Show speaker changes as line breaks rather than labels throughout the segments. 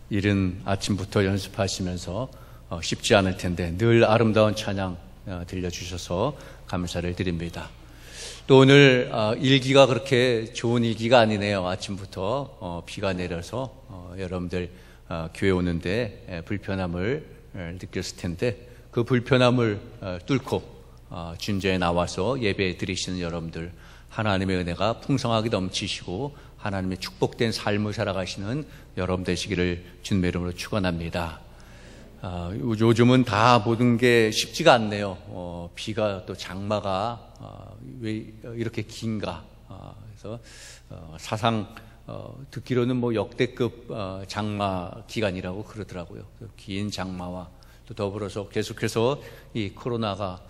이른 아침부터 연습하시면서 쉽지 않을 텐데 늘 아름다운 찬양 들려주셔서 감사를 드립니다. 또 오늘 일기가 그렇게 좋은 일기가 아니네요. 아침부터 비가 내려서 여러분들 교회 오는데 불편함을 느꼈을 텐데 그 불편함을 뚫고 주님전에 나와서 예배 드리시는 여러분들, 하나님의 은혜가 풍성하게 넘치시고 하나님의 축복된 삶을 살아가시는 여러분 되시기를 주님의 이름으로 축원합니다. 요즘은 다 모든 게 쉽지가 않네요. 비가 또 장마가 왜 이렇게 긴가? 그래서 사상 듣기로는 뭐 역대급 장마 기간이라고 그러더라고요. 긴 장마와 또 더불어서 계속해서 이 코로나가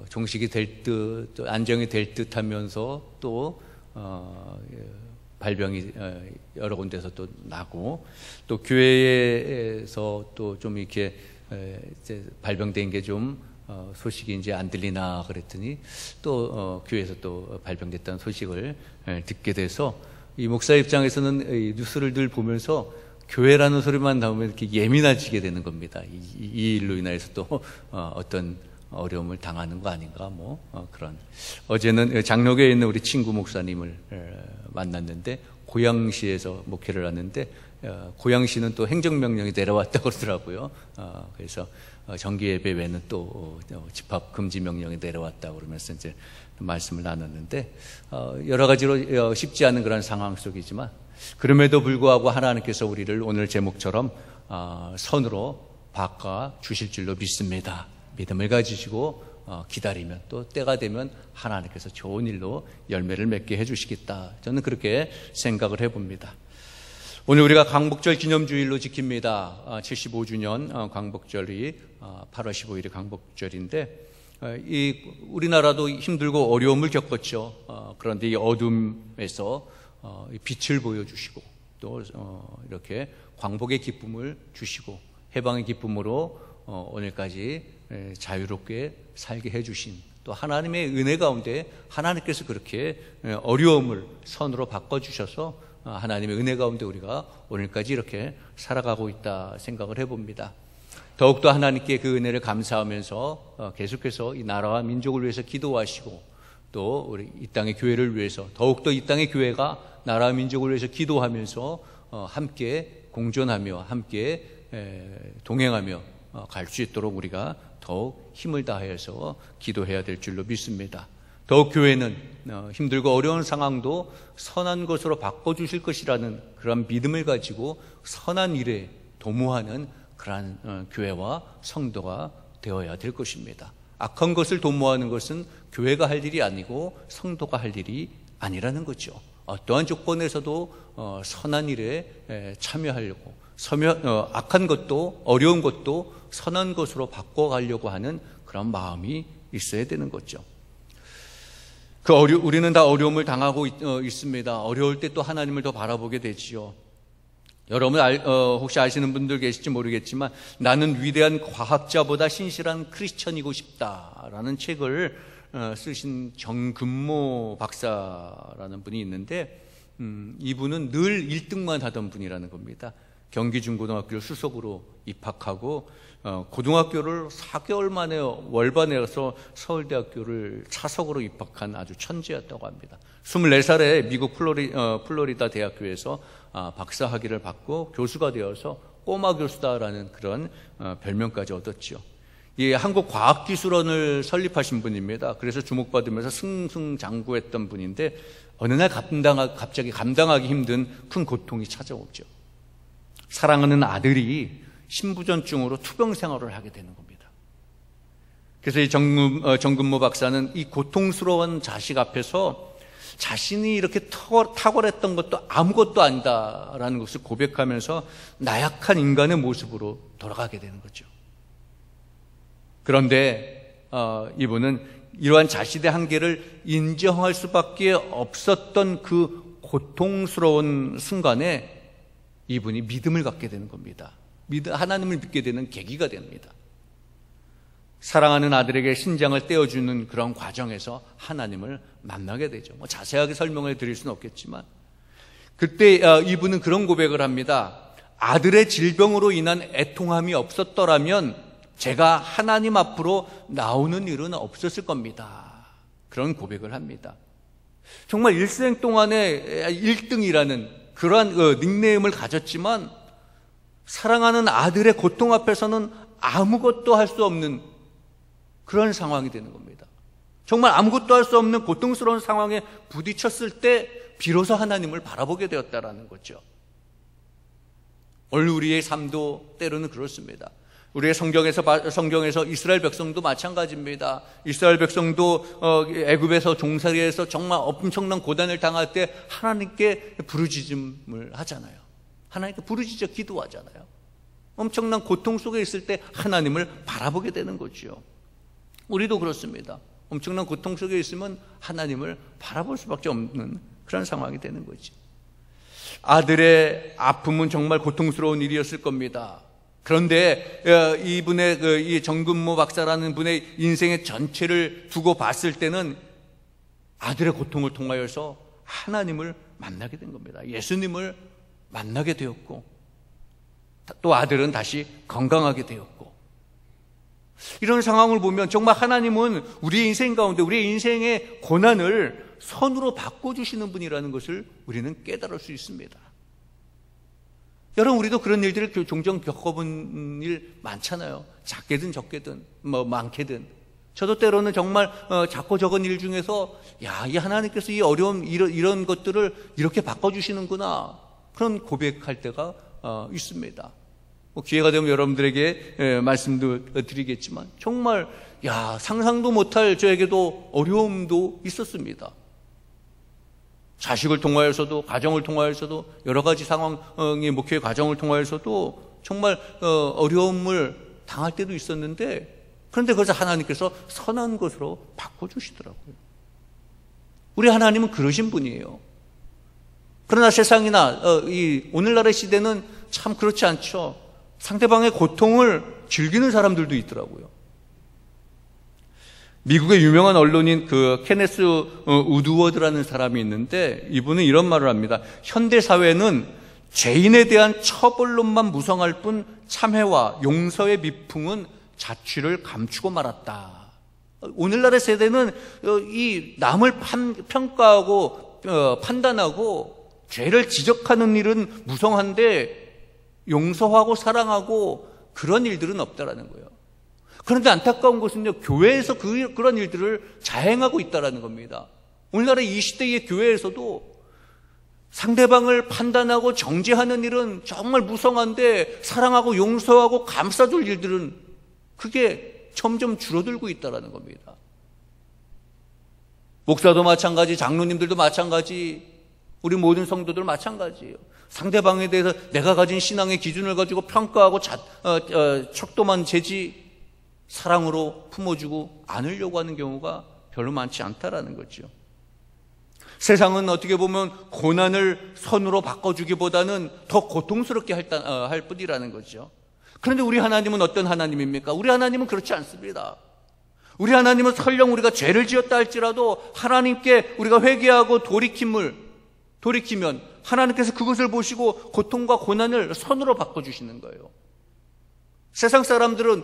종식이 될 듯, 또 안정이 될 듯하면서 또 발병이 여러 군데서 또 나고, 또 교회에서 또 좀 이렇게 이제 발병된 게 좀 소식이 이제 안 들리나 그랬더니 또 교회에서 또 발병됐다는 소식을 듣게 돼서 이 목사 입장에서는 이 뉴스를 늘 보면서 교회라는 소리만 나오면 이렇게 예민해지게 되는 겁니다. 이 일로 인해서 또 어떤 어려움을 당하는 거 아닌가, 그런. 어제는 장로교에 있는 우리 친구 목사님을 만났는데, 고양시에서 목회를 하는데, 고양시는 또 행정명령이 내려왔다고 그러더라고요. 그래서 정기예배 외에는 또 집합 금지 명령이 내려왔다고 그러면서 이제 말씀을 나눴는데, 여러 가지로 쉽지 않은 그런 상황 속이지만, 그럼에도 불구하고 하나님께서 우리를 오늘 제목처럼 선으로 바꿔 주실 줄로 믿습니다. 믿음을 가지시고 기다리면 또 때가 되면 하나님께서 좋은 일로 열매를 맺게 해주시겠다. 저는 그렇게 생각을 해봅니다. 오늘 우리가 광복절 기념주일로 지킵니다. 75주년 광복절이 8월 15일이 광복절인데, 우리나라도 힘들고 어려움을 겪었죠. 그런데 이 어둠에서 빛을 보여주시고 또 이렇게 광복의 기쁨을 주시고 해방의 기쁨으로 오늘까지 자유롭게 살게 해주신, 또 하나님의 은혜 가운데 하나님께서 그렇게 어려움을 선으로 바꿔주셔서 하나님의 은혜 가운데 우리가 오늘까지 이렇게 살아가고 있다 생각을 해봅니다. 더욱더 하나님께 그 은혜를 감사하면서 계속해서 이 나라와 민족을 위해서 기도하시고, 또 우리 이 땅의 교회를 위해서 더욱더 이 땅의 교회가 나라와 민족을 위해서 기도하면서 함께 공존하며 함께 동행하며 갈 수 있도록 우리가 더욱 힘을 다해서 기도해야 될 줄로 믿습니다. 더욱 교회는 힘들고 어려운 상황도 선한 것으로 바꿔주실 것이라는 그런 믿음을 가지고 선한 일에 도모하는 그러한 교회와 성도가 되어야 될 것입니다. 악한 것을 도모하는 것은 교회가 할 일이 아니고 성도가 할 일이 아니라는 거죠. 어떠한 조건에서도 선한 일에 참여하려고, 악한 것도 어려운 것도 선한 것으로 바꿔가려고 하는 그런 마음이 있어야 되는 거죠. 우리는 다 어려움을 당하고 있습니다. 어려울 때 또 하나님을 더 바라보게 되지요. 여러분 혹시 아시는 분들 계실지 모르겠지만, 나는 위대한 과학자보다 신실한 크리스천이고 싶다라는 책을 쓰신 정근모 박사라는 분이 있는데, 이분은 늘 1등만 하던 분이라는 겁니다. 경기중고등학교를 수석으로 입학하고 고등학교를 4개월 만에 월반해서 서울대학교를 차석으로 입학한 아주 천재였다고 합니다. 24살에 미국 플로리다 대학교에서 박사 학위를 받고 교수가 되어서 꼬마 교수다라는 그런 별명까지 얻었죠. 이 한국과학기술원을 설립하신 분입니다. 그래서 주목받으면서 승승장구했던 분인데, 어느 날 갑자기 감당하기 힘든 큰 고통이 찾아오죠. 사랑하는 아들이 신부전증으로 투병 생활을 하게 되는 겁니다. 그래서 이 정근모 박사는 이 고통스러운 자식 앞에서 자신이 이렇게 탁월했던 것도 아무것도 아니다라는 것을 고백하면서 나약한 인간의 모습으로 돌아가게 되는 거죠. 그런데 이분은 이러한 자신의 한계를 인정할 수밖에 없었던 그 고통스러운 순간에 이분이 믿음을 갖게 되는 겁니다. 하나님을 믿게 되는 계기가 됩니다. 사랑하는 아들에게 신장을 떼어주는 그런 과정에서 하나님을 만나게 되죠. 자세하게 설명을 드릴 수는 없겠지만, 그때 이분은 그런 고백을 합니다. 아들의 질병으로 인한 애통함이 없었더라면 제가 하나님 앞으로 나오는 일은 없었을 겁니다. 그런 고백을 합니다. 정말 일생 동안에 1등이라는 그러한 닉네임을 가졌지만 사랑하는 아들의 고통 앞에서는 아무것도 할 수 없는 그런 상황이 되는 겁니다. 정말 아무것도 할 수 없는 고통스러운 상황에 부딪혔을 때 비로소 하나님을 바라보게 되었다라는 거죠. 오늘 우리의 삶도 때로는 그렇습니다. 우리의 성경에서 이스라엘 백성도 마찬가지입니다. 이스라엘 백성도 애굽에서 종살이에서 정말 엄청난 고난을 당할 때 하나님께 부르짖음을 하잖아요. 하나님께 부르짖어 기도하잖아요. 엄청난 고통 속에 있을 때 하나님을 바라보게 되는 거죠. 우리도 그렇습니다. 엄청난 고통 속에 있으면 하나님을 바라볼 수밖에 없는 그런 상황이 되는 거죠. 아들의 아픔은 정말 고통스러운 일이었을 겁니다. 그런데 이분의 이 정근모 박사라는 분의 인생의 전체를 두고 봤을 때는 아들의 고통을 통하여서 하나님을 만나게 된 겁니다. 예수님을 만나게 되었고 또 아들은 다시 건강하게 되었고, 이런 상황을 보면 정말 하나님은 우리의 인생 가운데 우리의 인생의 고난을 선으로 바꿔주시는 분이라는 것을 우리는 깨달을 수 있습니다. 여러분, 우리도 그런 일들을 종종 겪어본 일 많잖아요. 작게든 적게든 많게든. 저도 때로는 정말 작고 적은 일 중에서 이 하나님께서 이 어려움 이런 것들을 이렇게 바꿔주시는구나, 그런 고백할 때가 있습니다. 기회가 되면 여러분들에게 말씀도 드리겠지만 정말 상상도 못할 저에게도 어려움도 있었습니다. 자식을 통하여서도, 가정을 통하여서도, 여러 가지 상황의 목회의 과정을 통하여서도 정말 어려움을 당할 때도 있었는데, 그런데 그것을 하나님께서 선한 것으로 바꿔주시더라고요. 우리 하나님은 그러신 분이에요. 그러나 세상이나 이 오늘날의 시대는 참 그렇지 않죠. 상대방의 고통을 즐기는 사람들도 있더라고요. 미국의 유명한 언론인 케네스 우드워드라는 사람이 있는데, 이분은 이런 말을 합니다. 현대 사회는 죄인에 대한 처벌론만 무성할 뿐 참회와 용서의 미풍은 자취를 감추고 말았다. 오늘날의 세대는 이 남을 평가하고 판단하고 죄를 지적하는 일은 무성한데 용서하고 사랑하고 그런 일들은 없다라는 거예요. 그런데 안타까운 것은요, 교회에서 그런 일들을 자행하고 있다라는 겁니다. 오늘날의 이 시대의 교회에서도 상대방을 판단하고 정죄하는 일은 정말 무성한데 사랑하고 용서하고 감싸줄 일들은 그게 점점 줄어들고 있다라는 겁니다. 목사도 마찬가지, 장로님들도 마찬가지, 우리 모든 성도들 마찬가지예요. 상대방에 대해서 내가 가진 신앙의 기준을 가지고 평가하고 척도만 재지 사랑으로 품어주고 안으려고 하는 경우가 별로 많지 않다라는 거죠. 세상은 어떻게 보면 고난을 선으로 바꿔주기보다는 더 고통스럽게 할 뿐이라는 거죠. 그런데 우리 하나님은 어떤 하나님입니까? 우리 하나님은 그렇지 않습니다. 우리 하나님은 설령 우리가 죄를 지었다 할지라도 하나님께 우리가 회개하고 돌이키면 하나님께서 그것을 보시고 고통과 고난을 선으로 바꿔주시는 거예요. 세상 사람들은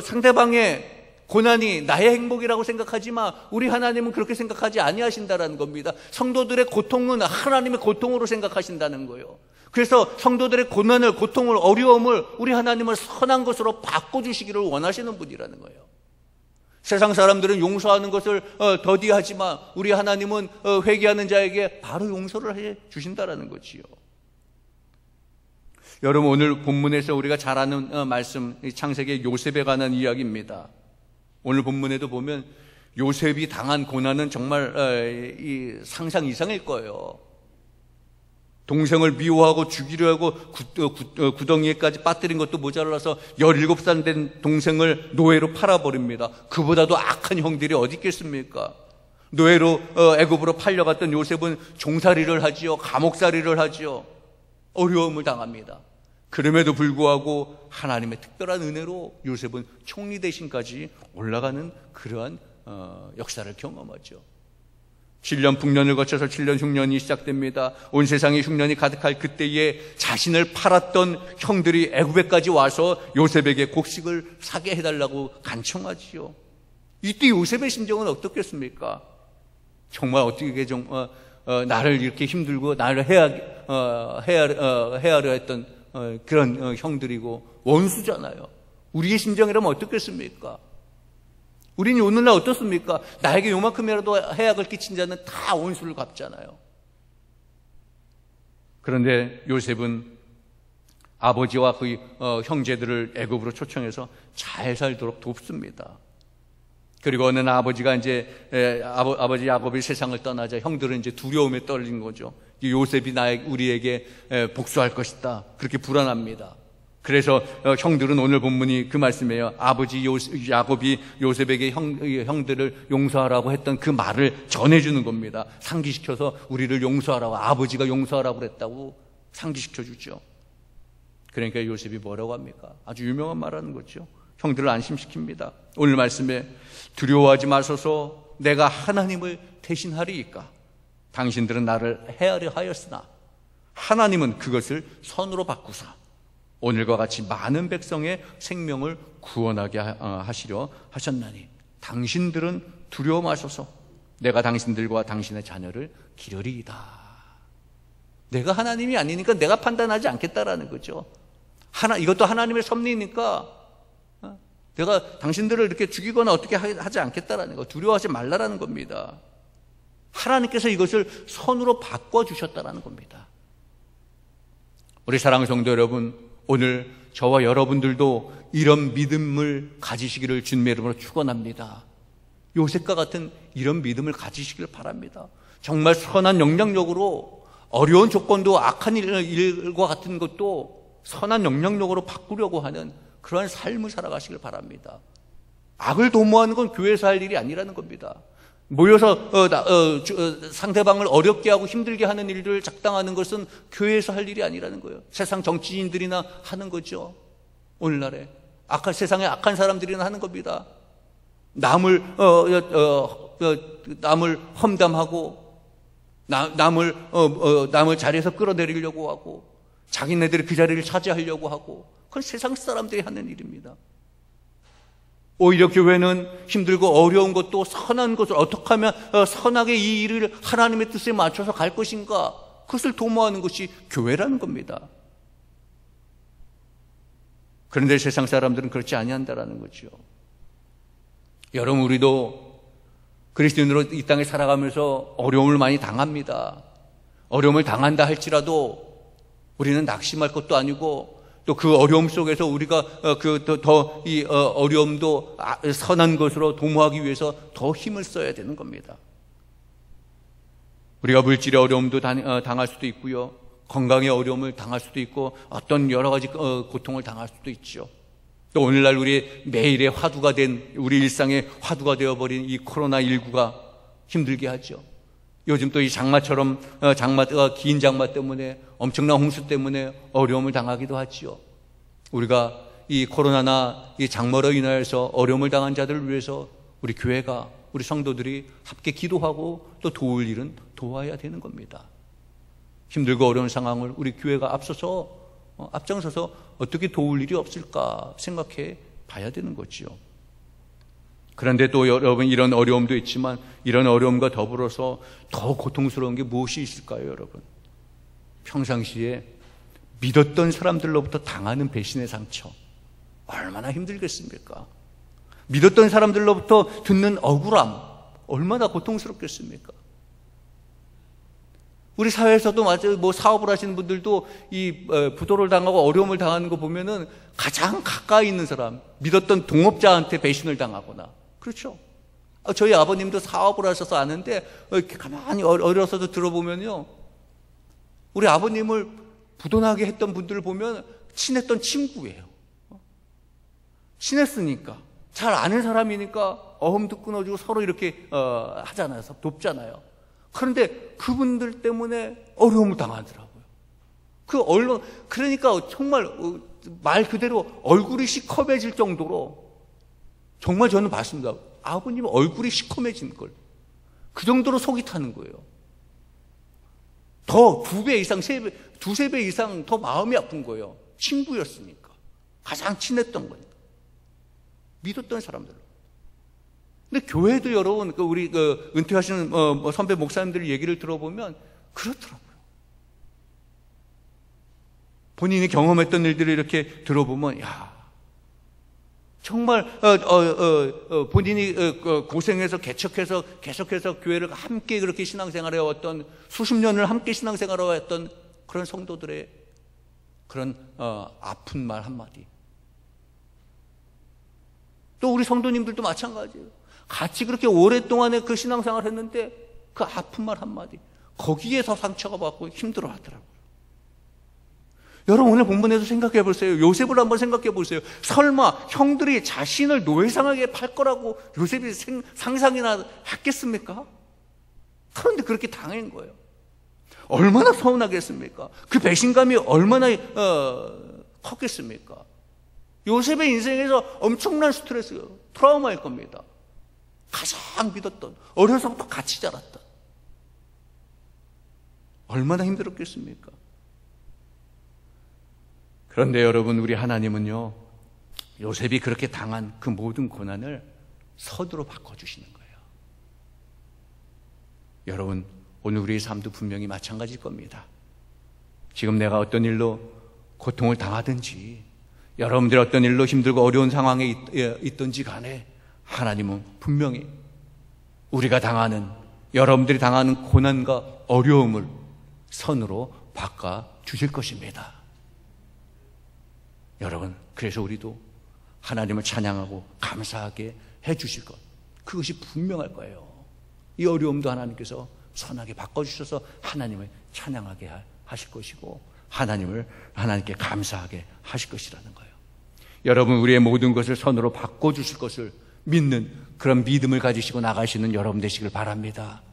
상대방의 고난이 나의 행복이라고 생각하지만 우리 하나님은 그렇게 생각하지 아니하신다라는 겁니다. 성도들의 고통은 하나님의 고통으로 생각하신다는 거예요. 그래서 성도들의 고난을, 고통을, 어려움을 우리 하나님은 선한 것으로 바꿔주시기를 원하시는 분이라는 거예요. 세상 사람들은 용서하는 것을 더디하지만 우리 하나님은 회개하는 자에게 바로 용서를 해 주신다라는 거지요. 여러분, 오늘 본문에서 우리가 잘 아는 말씀, 창세기 요셉에 관한 이야기입니다. 오늘 본문에도 보면 요셉이 당한 고난은 정말 상상 이상일 거예요. 동생을 미워하고 죽이려 하고 구덩이에까지 빠뜨린 것도 모자라서 17살 된 동생을 노예로 팔아버립니다. 그보다도 악한 형들이 어디 있겠습니까? 노예로 애굽으로 팔려갔던 요셉은 종살이를 하지요. 감옥살이를 하지요. 어려움을 당합니다. 그럼에도 불구하고 하나님의 특별한 은혜로 요셉은 총리 대신까지 올라가는 그러한 역사를 경험하죠. 7년 풍년을 거쳐서 7년 흉년이 시작됩니다. 온 세상에 흉년이 가득할 그때에 자신을 팔았던 형들이 애굽에까지 와서 요셉에게 곡식을 사게 해달라고 간청하지요. 이때 요셉의 심정은 어떻겠습니까? 정말 어떻게 나를 이렇게 힘들고 나를 해하려 했던 그런 형들이고 원수잖아요. 우리의 심정이라면 어떻겠습니까? 우리는 오늘날 어떻습니까? 나에게 요만큼이라도 해악을 끼친 자는 다 원수를 갚잖아요. 그런데 요셉은 아버지와 그 형제들을 애굽으로 초청해서 잘 살도록 돕습니다. 그리고 어느 날 아버지가 아버지 야곱이 세상을 떠나자 형들은 이제 두려움에 떨린 거죠. 요셉이 우리에게 복수할 것이다. 그렇게 불안합니다. 그래서 형들은 오늘 본문이 그 말씀이에요. 아버지 야곱이 요셉에게 형들을 용서하라고 했던 그 말을 전해주는 겁니다. 상기시켜서 우리를 용서하라고, 아버지가 용서하라고 그랬다고 상기시켜 주죠. 그러니까 요셉이 뭐라고 합니까? 아주 유명한 말하는 거죠. 형들을 안심시킵니다. 오늘 말씀에 두려워하지 마소서, 내가 하나님을 대신하리이까. 당신들은 나를 해하려 하였으나 하나님은 그것을 선으로 바꾸사 오늘과 같이 많은 백성의 생명을 구원하게 하시려 하셨나니 당신들은 두려워 마소서, 내가 당신들과 당신의 자녀를 기르리이다. 내가 하나님이 아니니까 내가 판단하지 않겠다라는 거죠. 이것도 하나님의 섭리니까 내가 당신들을 이렇게 죽이거나 어떻게 하지 않겠다라는 거, 두려워하지 말라라는 겁니다. 하나님께서 이것을 선으로 바꿔주셨다라는 겁니다. 우리 사랑하는 성도 여러분, 오늘 저와 여러분들도 이런 믿음을 가지시기를 주님의 이름으로 축원합니다. 요셉과 같은 이런 믿음을 가지시기를 바랍니다. 정말 선한 영향력으로 어려운 조건도 악한 일과 같은 것도 선한 영향력으로 바꾸려고 하는 그러한 삶을 살아가시길 바랍니다. 악을 도모하는 건 교회에서 할 일이 아니라는 겁니다. 모여서 상대방을 어렵게 하고 힘들게 하는 일들을 작당하는 것은 교회에서 할 일이 아니라는 거예요. 세상 정치인들이나 하는 거죠. 오늘날에 세상에 악한 사람들이나 하는 겁니다. 남을 험담하고 남을 자리에서 끌어내리려고 하고 자기네들이 그 자리를 차지하려고 하고, 그건 세상 사람들이 하는 일입니다. 오히려 교회는 힘들고 어려운 것도 선한 것을 어떻게 하면 선하게 이 일을 하나님의 뜻에 맞춰서 갈 것인가, 그것을 도모하는 것이 교회라는 겁니다. 그런데 세상 사람들은 그렇지 아니한다라는 거죠. 여러분, 우리도 그리스도인으로 이 땅에 살아가면서 어려움을 많이 당합니다. 어려움을 당한다 할지라도 우리는 낙심할 것도 아니고, 또 그 어려움 속에서 우리가 이 어려움도 선한 것으로 도모하기 위해서 더 힘을 써야 되는 겁니다. 우리가 물질의 어려움도 당할 수도 있고요, 건강의 어려움을 당할 수도 있고, 어떤 여러 가지 고통을 당할 수도 있죠. 또 오늘날 우리 매일의 화두가 된, 우리 일상의 화두가 되어버린 이 코로나19가 힘들게 하죠. 요즘 또 이 장마처럼 긴 장마 때문에, 엄청난 홍수 때문에 어려움을 당하기도 하지요. 우리가 이 코로나나 이 장마로 인하여서 어려움을 당한 자들을 위해서 우리 교회가, 우리 성도들이 함께 기도하고 또 도울 일은 도와야 되는 겁니다. 힘들고 어려운 상황을 우리 교회가 앞장서서 어떻게 도울 일이 없을까 생각해 봐야 되는 거지요. 그런데 또 여러분, 이런 어려움도 있지만 이런 어려움과 더불어서 더 고통스러운 게 무엇이 있을까요, 여러분? 평상시에 믿었던 사람들로부터 당하는 배신의 상처, 얼마나 힘들겠습니까? 믿었던 사람들로부터 듣는 억울함, 얼마나 고통스럽겠습니까? 우리 사회에서도 사업을 하시는 분들도 이 부도를 당하고 어려움을 당하는 거 보면은 가장 가까이 있는 사람, 믿었던 동업자한테 배신을 당하거나, 그렇죠? 저희 아버님도 사업을 하셔서 아는데, 이렇게 가만히 어려서도 들어보면요, 우리 아버님을 부도나게 했던 분들을 보면 친했던 친구예요. 친했으니까, 잘 아는 사람이니까 어음도 끊어주고 서로 이렇게 하잖아요. 돕잖아요. 그런데 그분들 때문에 어려움을 당하더라고요. 그러니까 정말 말 그대로 얼굴이 시커매질 정도로, 정말 저는 봤습니다. 아버님 얼굴이 시커매진 걸. 그 정도로 속이 타는 거예요. 더 2배 이상, 3배, 2-3배 이상 더 마음이 아픈 거예요. 친구였으니까. 가장 친했던 거니까. 믿었던 사람들로. 근데 교회도 여러분, 우리 은퇴하시는 선배 목사님들 얘기를 들어보면 그렇더라고요. 본인이 경험했던 일들을 이렇게 들어보면, 야, 정말 본인이 고생해서 개척해서 계속해서 교회를 함께 그렇게 신앙생활해 왔던, 수십 년을 함께 신앙생활해 왔던 그런 성도들의 그런 아픈 말 한마디. 또 우리 성도님들도 마찬가지예요. 같이 그렇게 오랫동안에 그 신앙생활을 했는데 그 아픈 말 한마디, 거기에서 상처가 받고 힘들어 하더라고요. 여러분, 오늘 본문에서 생각해 보세요. 요셉을 한번 생각해 보세요. 설마 형들이 자신을 노예상하게 팔 거라고 요셉이 상상이나 했겠습니까? 그런데 그렇게 당한 거예요. 얼마나 서운하겠습니까? 그 배신감이 얼마나 컸겠습니까? 요셉의 인생에서 엄청난 스트레스예요. 트라우마일 겁니다. 가장 믿었던, 어려서부터 같이 자랐던, 얼마나 힘들었겠습니까? 그런데 여러분, 우리 하나님은요, 요셉이 그렇게 당한 그 모든 고난을 선으로 바꿔주시는 거예요. 여러분, 오늘 우리의 삶도 분명히 마찬가지일 겁니다. 지금 내가 어떤 일로 고통을 당하든지, 여러분들이 어떤 일로 힘들고 어려운 상황에 있든지 간에 하나님은 분명히 우리가 당하는, 여러분들이 당하는 고난과 어려움을 선으로 바꿔주실 것입니다. 여러분, 그래서 우리도 하나님을 찬양하고 감사하게 해주실 것, 그것이 분명할 거예요. 이 어려움도 하나님께서 선하게 바꿔주셔서 하나님을 찬양하게 하실 것이고, 하나님께 감사하게 하실 것이라는 거예요. 여러분, 우리의 모든 것을 선으로 바꿔주실 것을 믿는 그런 믿음을 가지시고 나가시는 여러분 되시길 바랍니다.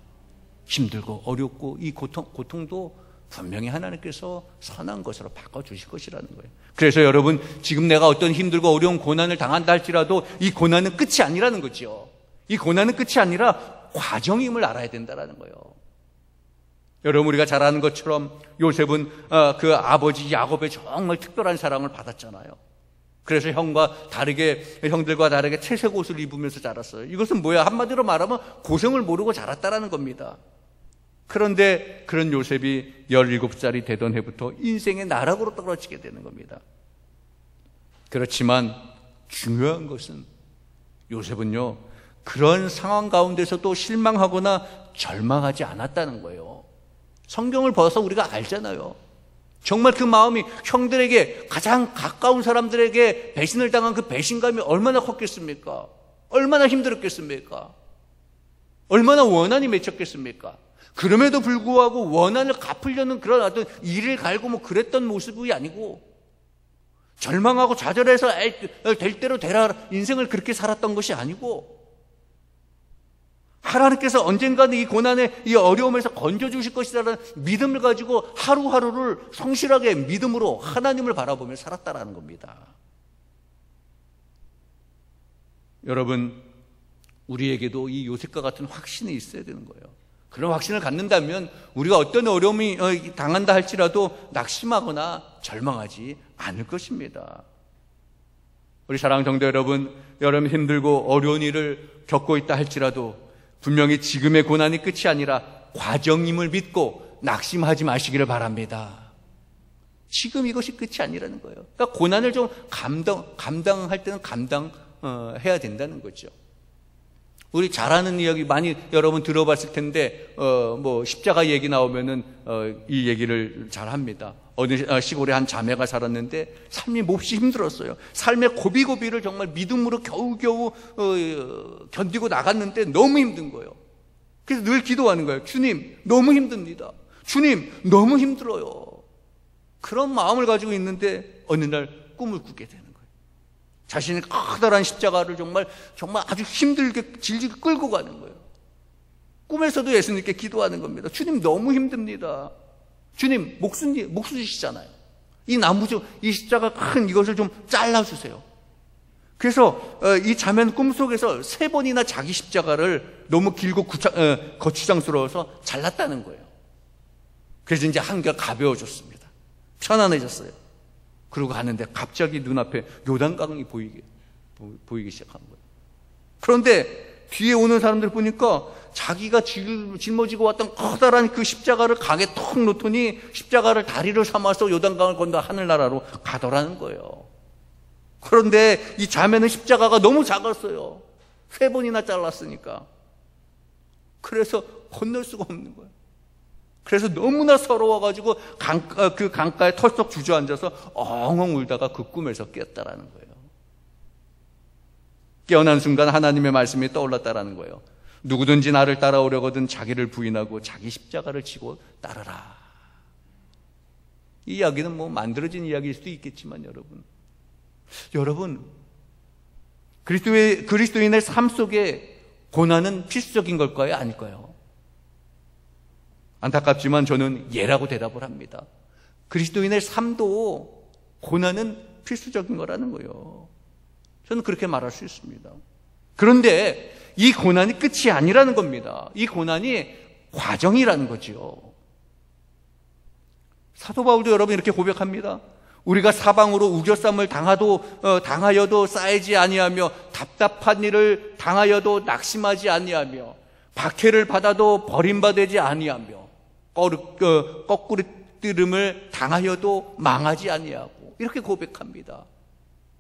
힘들고 어렵고 이 고통도 분명히 하나님께서 선한 것으로 바꿔주실 것이라는 거예요. 그래서 여러분, 지금 내가 어떤 힘들고 어려운 고난을 당한다 할지라도 이 고난은 끝이 아니라는 거죠. 이 고난은 끝이 아니라 과정임을 알아야 된다는 거예요. 여러분, 우리가 잘 아는 것처럼 요셉은 그 아버지 야곱의 정말 특별한 사랑을 받았잖아요. 그래서 형들과 다르게 채색 옷을 입으면서 자랐어요. 이것은 뭐야? 한마디로 말하면 고생을 모르고 자랐다라는 겁니다. 그런데 그런 요셉이 17살이 되던 해부터 인생의 나락으로 떨어지게 되는 겁니다. 그렇지만 중요한 것은 요셉은요, 그런 상황 가운데서도 실망하거나 절망하지 않았다는 거예요. 성경을 봐서 우리가 알잖아요. 정말 그 마음이 형들에게, 가장 가까운 사람들에게 배신을 당한 그 배신감이 얼마나 컸겠습니까? 얼마나 힘들었겠습니까? 얼마나 원한이 맺혔겠습니까? 그럼에도 불구하고 원한을 갚으려는 그런 어떤 일을 갈고 뭐 그랬던 모습이 아니고, 절망하고 좌절해서 될 대로 되라 인생을 그렇게 살았던 것이 아니고, 하나님께서 언젠가는 이 고난의 이 어려움에서 건져주실 것이라는 믿음을 가지고 하루하루를 성실하게 믿음으로 하나님을 바라보며 살았다라는 겁니다. 여러분, 우리에게도 이 요셉과 같은 확신이 있어야 되는 거예요. 그런 확신을 갖는다면 우리가 어떤 어려움이 당한다 할지라도 낙심하거나 절망하지 않을 것입니다. 우리 사랑하는 성도 여러분, 여러분 힘들고 어려운 일을 겪고 있다 할지라도 분명히 지금의 고난이 끝이 아니라 과정임을 믿고 낙심하지 마시기를 바랍니다. 지금 이것이 끝이 아니라는 거예요. 그러니까 고난을 좀 감당할 때는 감당해야 된다는 거죠. 우리 잘 아는 이야기 많이 여러분 들어봤을 텐데, 뭐 십자가 얘기 나오면은 이 얘기를 잘 합니다. 어느 시골에 한 자매가 살았는데 삶이 몹시 힘들었어요. 삶의 고비고비를 정말 믿음으로 겨우겨우 견디고 나갔는데 너무 힘든 거예요. 그래서 늘 기도하는 거예요. 주님, 너무 힘듭니다. 주님, 너무 힘들어요. 그런 마음을 가지고 있는데 어느 날 꿈을 꾸게 되는 거예요. 자신의 커다란 십자가를 정말 아주 힘들게 질질 끌고 가는 거예요. 꿈에서도 예수님께 기도하는 겁니다. 주님, 너무 힘듭니다. 주님, 목숨 주시잖아요. 이 나무 이 십자가 큰 이것을 좀 잘라주세요. 그래서 이 자매는 꿈속에서 3번이나 자기 십자가를 너무 길고 거추장스러워서 잘랐다는 거예요. 그래서 이제 한결 가벼워졌습니다. 편안해졌어요. 그러고 가는데 갑자기 눈앞에 요단강이 보이기 시작한 거예요. 그런데 뒤에 오는 사람들 보니까 자기가 짊어지고 왔던 커다란 그 십자가를 강에 턱 놓더니 십자가를 다리를 삼아서 요단강을 건너 하늘나라로 가더라는 거예요. 그런데 이 자매는 십자가가 너무 작았어요. 3번이나 잘랐으니까. 그래서 건널 수가 없는 거예요. 그래서 너무나 서러워가지고 그 강가에 털썩 주저앉아서 엉엉 울다가 그 꿈에서 깼다라는 거예요. 깨어난 순간 하나님의 말씀이 떠올랐다라는 거예요. 누구든지 나를 따라오려거든 자기를 부인하고 자기 십자가를 지고 따르라. 이 이야기는 뭐 만들어진 이야기일 수도 있겠지만 여러분 그리스도인의 삶 속에 고난은 필수적인 걸까요? 아닐까요? 안타깝지만 저는 예라고 대답을 합니다. 그리스도인의 삶도 고난은 필수적인 거라는 거예요. 저는 그렇게 말할 수 있습니다. 그런데 이 고난이 끝이 아니라는 겁니다. 이 고난이 과정이라는 거죠. 사도 바울도 여러분 이렇게 고백합니다. 우리가 사방으로 우겨쌈을 당하여도 쌓이지 아니하며 답답한 일을 당하여도 낙심하지 아니하며 박해를 받아도 버림받지 아니하며 거꾸리뜨름을 당하여도 망하지 아니하고 이렇게 고백합니다.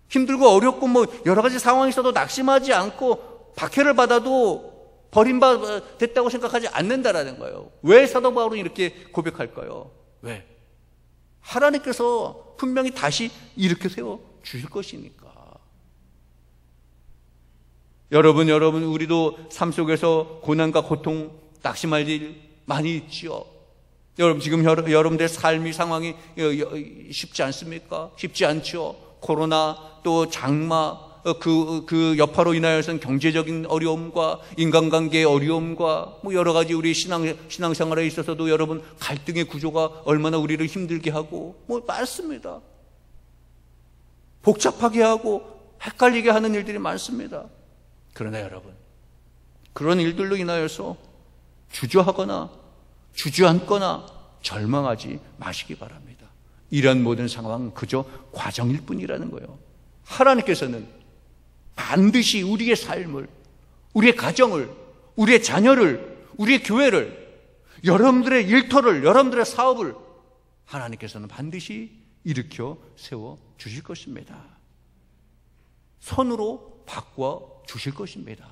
힘들고 어렵고 뭐 여러 가지 상황이 있어도 낙심하지 않고 박해를 받아도 버림받았다고 생각하지 않는다라는 거예요. 왜 사도 바울은 이렇게 고백할까요? 왜? 하나님께서 분명히 다시 일으켜 세워 주실 것이니까. 여러분 우리도 삶 속에서 고난과 고통, 낙심할 일 많이 있지요. 여러분 지금 여러분들의 삶의 상황이 쉽지 않습니까? 쉽지 않죠. 코로나 또 장마 그 여파로 인하여서는 경제적인 어려움과 인간관계의 어려움과 뭐 여러 가지 우리 신앙생활에 있어서도 여러분 갈등의 구조가 얼마나 우리를 힘들게 하고 뭐 많습니다. 복잡하게 하고 헷갈리게 하는 일들이 많습니다. 그러나 여러분 그런 일들로 인하여서 주저하거나 주저앉거나 절망하지 마시기 바랍니다. 이런 모든 상황은 그저 과정일 뿐이라는 거예요. 하나님께서는 반드시 우리의 삶을, 우리의 가정을, 우리의 자녀를, 우리의 교회를, 여러분들의 일터를, 여러분들의 사업을 하나님께서는 반드시 일으켜 세워 주실 것입니다. 선으로 바꿔 주실 것입니다.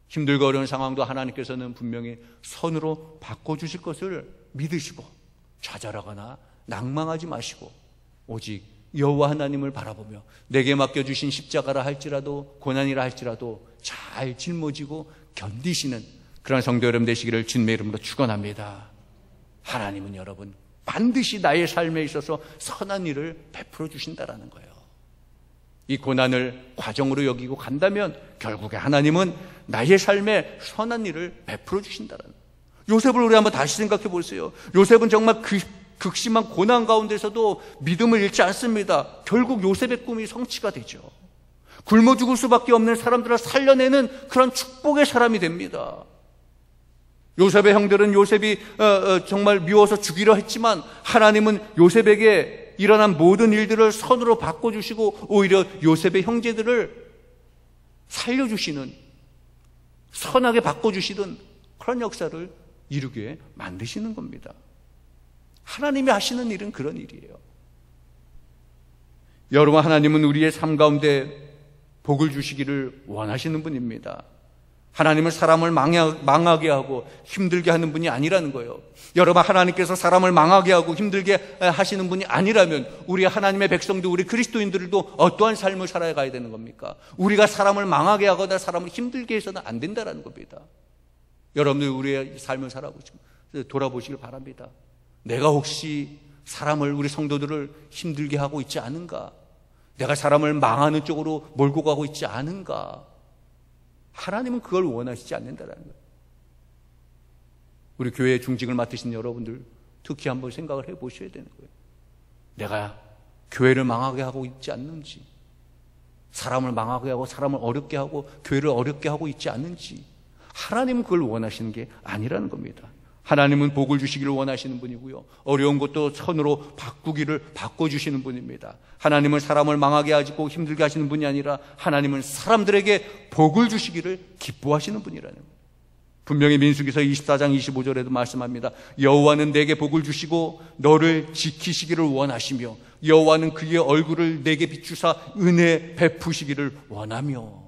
힘들고 어려운 상황도 하나님께서는 분명히 선으로 바꿔주실 것을 믿으시고 좌절하거나 낭망하지 마시고 오직 여호와 하나님을 바라보며 내게 맡겨주신 십자가라 할지라도 고난이라 할지라도 잘 짊어지고 견디시는 그런 성도 여러분 되시기를 주님의 이름으로 축원합니다. 하나님은 여러분 반드시 나의 삶에 있어서 선한 일을 베풀어 주신다라는 거예요. 이 고난을 과정으로 여기고 간다면 결국에 하나님은 나의 삶에 선한 일을 베풀어 주신다라는 거예요. 요셉을 우리 한번 다시 생각해 보세요. 요셉은 정말 극심한 고난 가운데서도 믿음을 잃지 않습니다. 결국 요셉의 꿈이 성취가 되죠. 굶어 죽을 수밖에 없는 사람들을 살려내는 그런 축복의 사람이 됩니다. 요셉의 형들은 요셉이 정말 미워서 죽이려 했지만 하나님은 요셉에게 일어난 모든 일들을 선으로 바꿔주시고 오히려 요셉의 형제들을 살려주시는, 선하게 바꿔주시던 그런 역사를 이루게 만드시는 겁니다. 하나님이 하시는 일은 그런 일이에요. 여러분, 하나님은 우리의 삶 가운데 복을 주시기를 원하시는 분입니다. 하나님은 사람을 망하게 하고 힘들게 하는 분이 아니라는 거예요. 여러분, 하나님께서 사람을 망하게 하고 힘들게 하시는 분이 아니라면 우리 하나님의 백성도, 우리 그리스도인들도 어떠한 삶을 살아가야 되는 겁니까? 우리가 사람을 망하게 하거나 사람을 힘들게 해서는 안 된다는 겁니다. 여러분들 우리의 삶을 돌아보시길 바랍니다. 내가 혹시 사람을, 우리 성도들을 힘들게 하고 있지 않은가? 내가 사람을 망하는 쪽으로 몰고 가고 있지 않은가? 하나님은 그걸 원하시지 않는다는 거예요. 우리 교회의 중직을 맡으신 여러분들 특히 한번 생각을 해보셔야 되는 거예요. 내가 교회를 망하게 하고 있지 않는지, 사람을 망하게 하고 사람을 어렵게 하고 교회를 어렵게 하고 있지 않는지, 하나님은 그걸 원하시는 게 아니라는 겁니다. 하나님은 복을 주시기를 원하시는 분이고요, 어려운 것도 선으로 바꿔주시는 분입니다. 하나님은 사람을 망하게 하고 힘들게 하시는 분이 아니라 하나님은 사람들에게 복을 주시기를 기뻐하시는 분이라는 거예요. 분명히 민수기서 24장 25절에도 말씀합니다. 여호와는 내게 복을 주시고 너를 지키시기를 원하시며 여호와는 그의 얼굴을 내게 비추사 은혜 베푸시기를 원하며.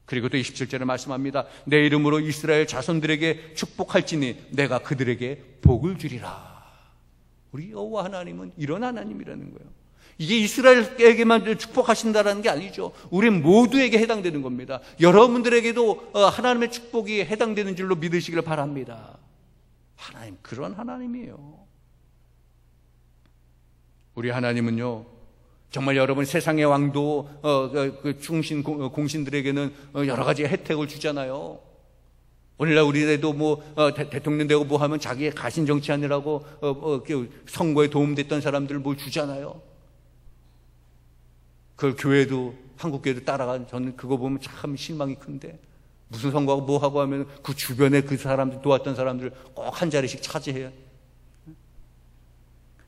그리고 또 27절에 말씀합니다. 내 이름으로 이스라엘 자손들에게 축복할지니 내가 그들에게 복을 주리라. 우리 여호와 하나님은 이런 하나님이라는 거예요. 이게 이스라엘에게만 축복하신다는 게 아니죠. 우리 모두에게 해당되는 겁니다. 여러분들에게도 하나님의 축복이 해당되는 줄로 믿으시기를 바랍니다. 하나님, 그런 하나님이에요. 우리 하나님은요, 정말 여러분 세상의 왕도 공신들에게는 여러 가지 혜택을 주잖아요. 오늘날 우리에도 대통령 되고 뭐 하면 자기의 가신 정치하느라고 선거에 도움됐던 사람들 뭘 주잖아요. 그걸 교회도, 한국 교회도 따라간, 저는 그거 보면 참 실망이 큰데, 무슨 선거하고 뭐 하고 하면 그 주변에 그 사람들, 도왔던 사람들 꼭 한 자리씩 차지해요.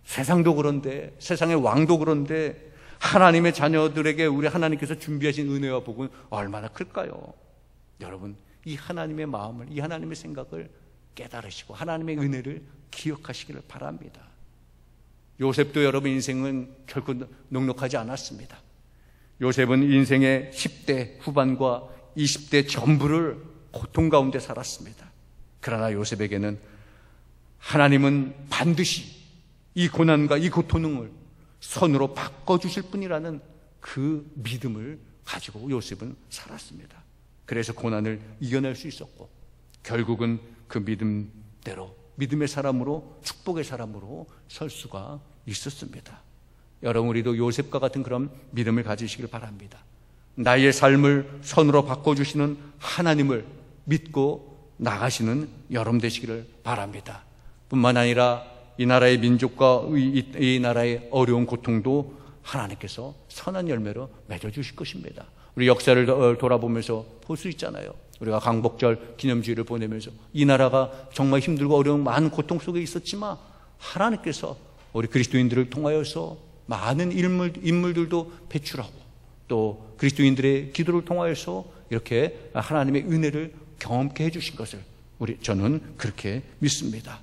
세상도 그런데, 세상의 왕도 그런데, 하나님의 자녀들에게 우리 하나님께서 준비하신 은혜와 복은 얼마나 클까요? 여러분, 이 하나님의 마음을, 이 하나님의 생각을 깨달으시고 하나님의 은혜를 기억하시기를 바랍니다. 요셉도 여러분 인생은 결코 넉넉하지 않았습니다. 요셉은 인생의 10대 후반과 20대 전부를 고통 가운데 살았습니다. 그러나 요셉에게는 하나님은 반드시 이 고난과 이 고통을 선으로 바꿔주실 분이라는 그 믿음을 가지고 요셉은 살았습니다. 그래서 고난을 이겨낼 수 있었고, 결국은 그 믿음대로, 믿음의 사람으로, 축복의 사람으로 설 수가 있었습니다. 여러분, 우리도 요셉과 같은 그런 믿음을 가지시길 바랍니다. 나의 삶을 선으로 바꿔주시는 하나님을 믿고 나가시는 여러분 되시기를 바랍니다. 뿐만 아니라 이 나라의 민족과 이 나라의 어려운 고통도 하나님께서 선한 열매로 맺어주실 것입니다. 우리 역사를 돌아보면서 볼 수 있잖아요. 우리가 강복절 기념주의를 보내면서 이 나라가 정말 힘들고 어려운 많은 고통 속에 있었지만 하나님께서 우리 그리스도인들을 통하여서 많은 인물들도 배출하고 또 그리스도인들의 기도를 통하여서 이렇게 하나님의 은혜를 경험케 해주신 것을 저는 그렇게 믿습니다.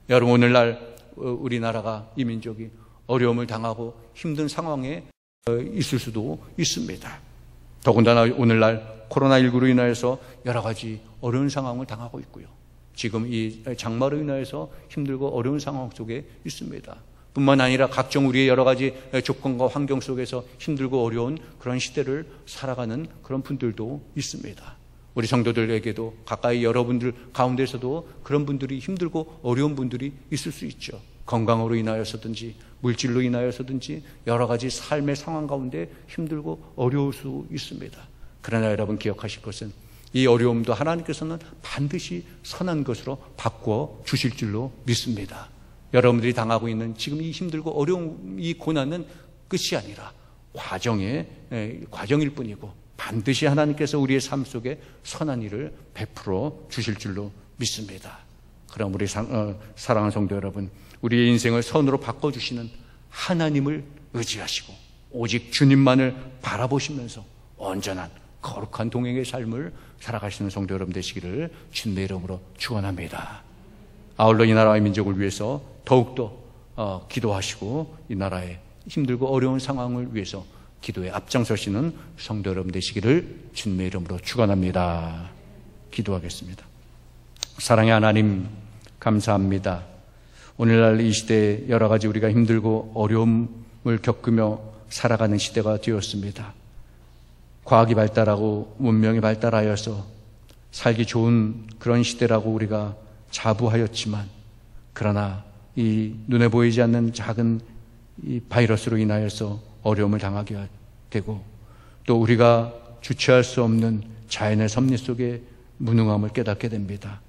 여러분, 오늘날 우리나라가, 이 민족이 어려움을 당하고 힘든 상황에 있을 수도 있습니다. 더군다나 오늘날 코로나19로 인하여서 여러 가지 어려운 상황을 당하고 있고요. 지금 이 장마로 인하여서 힘들고 어려운 상황 속에 있습니다. 뿐만 아니라 각종 우리의 여러 가지 조건과 환경 속에서 힘들고 어려운 그런 시대를 살아가는 그런 분들도 있습니다. 우리 성도들에게도 가까이 여러분들 가운데서도 그런 분들이 힘들고 어려운 분들이 있을 수 있죠. 건강으로 인하여서든지 물질로 인하여서든지 여러 가지 삶의 상황 가운데 힘들고 어려울 수 있습니다. 그러나 여러분 기억하실 것은 이 어려움도 하나님께서는 반드시 선한 것으로 바꿔 주실 줄로 믿습니다. 여러분들이 당하고 있는 지금 이 힘들고 어려운 이 고난은 끝이 아니라 과정일 뿐이고 반드시 하나님께서 우리의 삶 속에 선한 일을 베풀어 주실 줄로 믿습니다. 그럼 우리 사랑하는 성도 여러분, 우리의 인생을 선으로 바꿔주시는 하나님을 의지하시고 오직 주님만을 바라보시면서 온전한 거룩한 동행의 삶을 살아가시는 성도 여러분 되시기를 주님의 이름으로 축원합니다. 아울러 이 나라의 민족을 위해서 더욱더 기도하시고 이 나라의 힘들고 어려운 상황을 위해서 기도에 앞장서시는 성도 여러분 되시기를 주님의 이름으로 축원합니다. 기도하겠습니다. 사랑의 하나님, 감사합니다. 오늘날 이 시대에 여러 가지 우리가 힘들고 어려움을 겪으며 살아가는 시대가 되었습니다. 과학이 발달하고 문명이 발달하여서 살기 좋은 그런 시대라고 우리가 자부하였지만, 그러나 이 눈에 보이지 않는 작은 이 바이러스로 인하여서 어려움을 당하게 되고 또 우리가 주체할 수 없는 자연의 섭리 속에 무능함을 깨닫게 됩니다.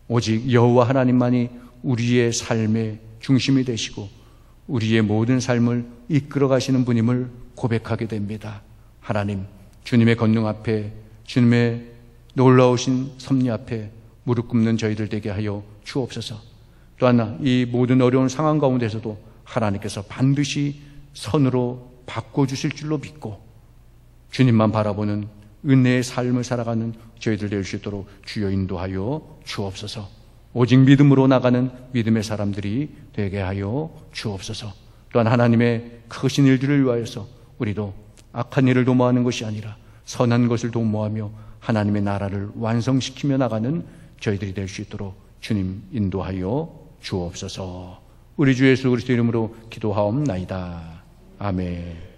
오직 여호와 하나님만이 우리의 삶의 중심이 되시고 우리의 모든 삶을 이끌어 가시는 분임을 고백하게 됩니다.
하나님, 주님의 권능 앞에, 주님의 놀라우신 섭리 앞에 무릎 꿇는 저희들 되게 하여 주옵소서. 또한 이 모든 어려운 상황 가운데서도 하나님께서 반드시 선으로 바꿔주실 줄로 믿고 주님만 바라보는 은혜의 삶을 살아가는 저희들 될 수 있도록 주여 인도하여 주옵소서. 오직 믿음으로 나가는 믿음의 사람들이 되게 하여 주옵소서. 또한 하나님의 크신 일들을 위하여서 우리도 악한 일을 도모하는 것이 아니라 선한 것을 도모하며 하나님의 나라를 완성시키며 나가는 저희들이 될 수 있도록 주님 인도하여 주옵소서. 우리 주 예수 그리스도 이름으로 기도하옵나이다. 아멘.